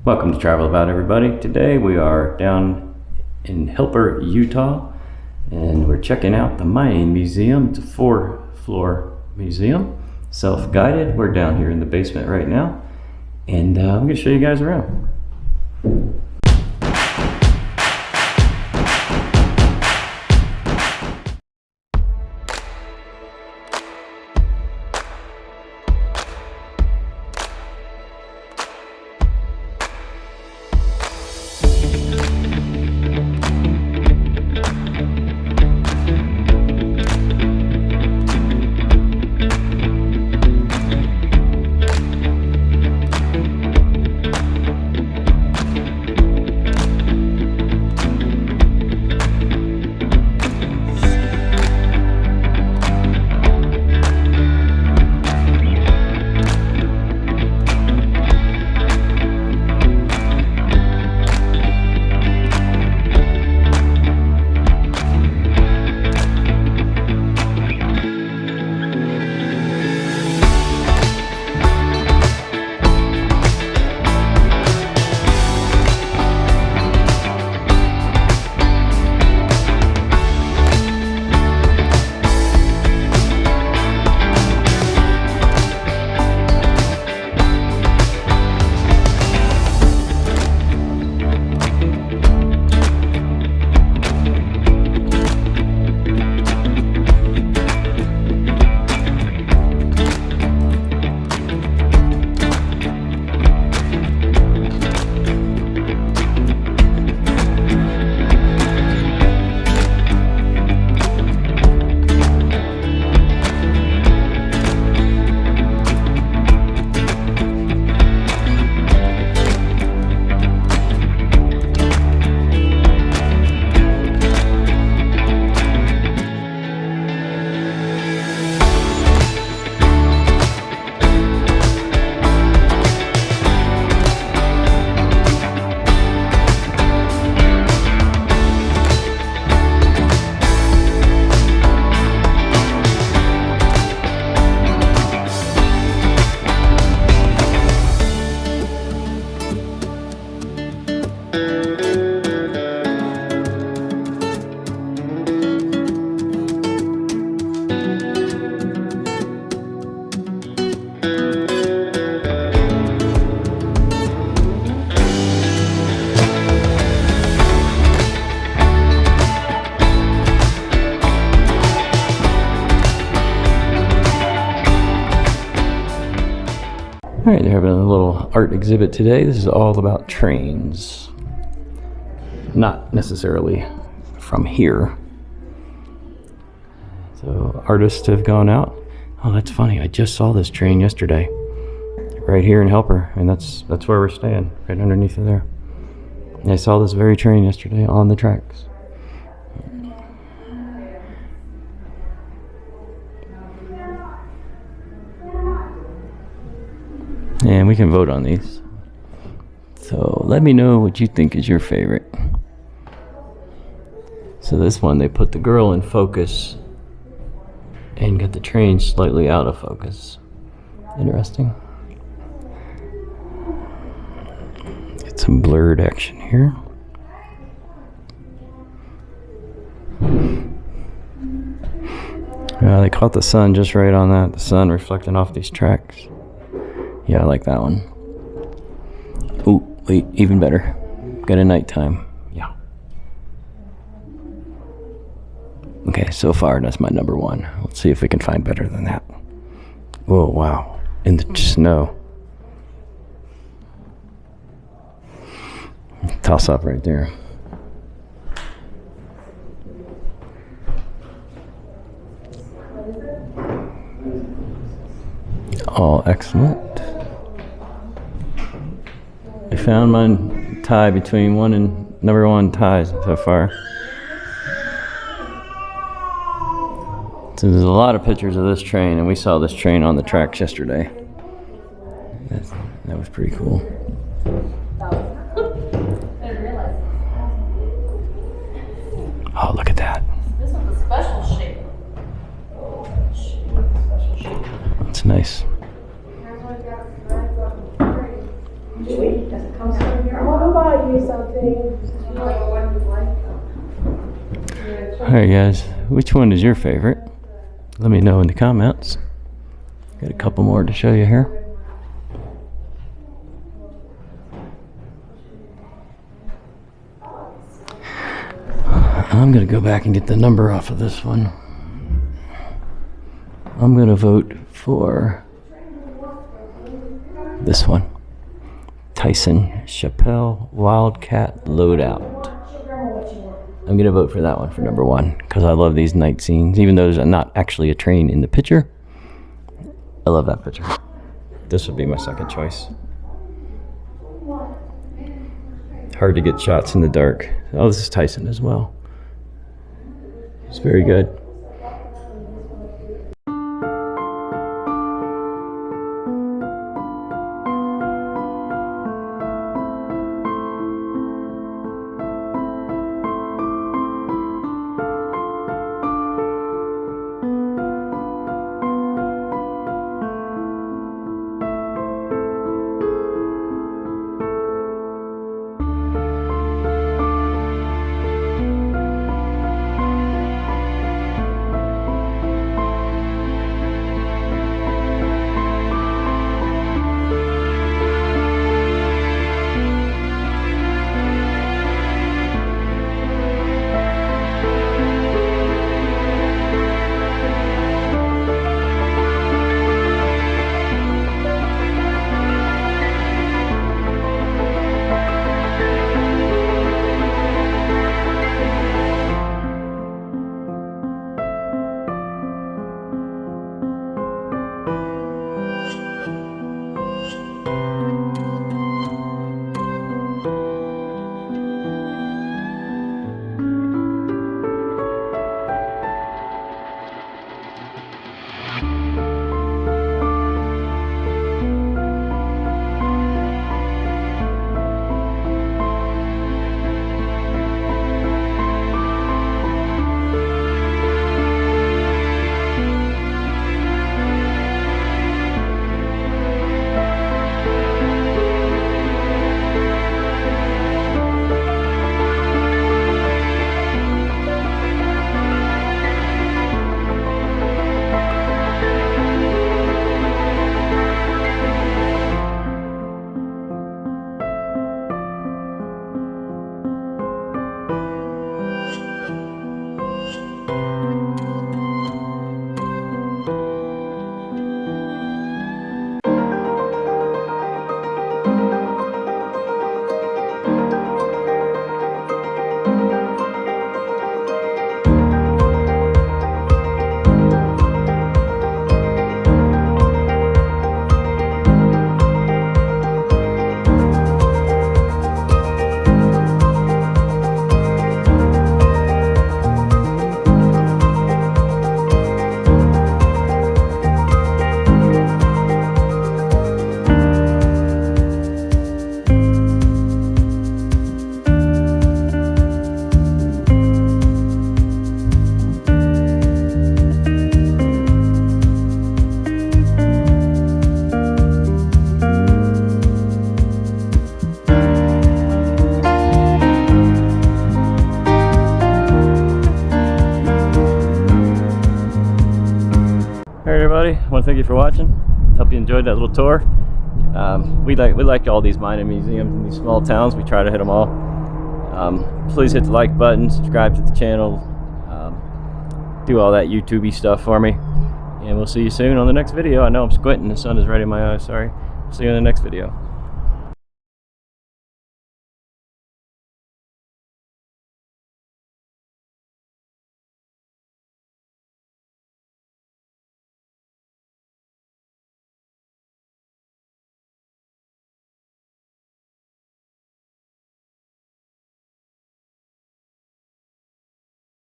Welcome to Travel About, everybody. Today we are down in Helper, Utah, and we're checking out the mining museum. It's a 4-floor museum, self-guided. We're down here in the basement right now, and I'm going to show you guys around. Alright, they're having a little art exhibit today. This is all about trains. Not necessarily from here. So artists have gone out. Oh, that's funny. I just saw this train yesterday. Right here in Helper. And that's where we're staying. Right underneath it there. And I saw this very train yesterday on the tracks. And we can vote on these. So let me know what you think is your favorite. So this one, they put the girl in focus and got the train slightly out of focus. Interesting. Get some blurred action here. They caught the sun just right on that. The sun reflecting off these tracks. Yeah, I like that one. Ooh, wait, even better. Got a nighttime. Yeah. Okay, so far that's my number one. Let's see if we can find better than that. Whoa, wow. In the snow. Toss up right there. All excellent. I found my tie between one and number one ties so far. So there's a lot of pictures of this train, and we saw this train on the tracks yesterday. That was pretty cool. Oh, look at that. This one's a special shape. Special shape. That's nice. Sweet. free. Does it come from here? I want to buy you something. Alright guys, which one is your favorite? Let me know in the comments. Got a couple more to show you here. I'm gonna go back and get the number off of this one. I'm gonna vote for this one. 𝐼𝐶𝐚 Wildcat Loadout. I'm gonna vote for that one for number 1 because I love these night scenes. Even though there's not actually a train in the picture, I love that picture. This would be my second choice. Hard to get shots in the dark. Oh, this is 𝐼𝐶𝐚 as well. It's very good. Everybody, I want to thank you for watching. Hope you enjoyed that little tour. We like all these mining museums in these small towns. We try to hit them all. Please hit the like button, subscribe to the channel, do all that YouTube-y stuff for me, and we'll see you soon on the next video. I know I'm squinting, the sun is right in my eyes, sorry. See you in the next video.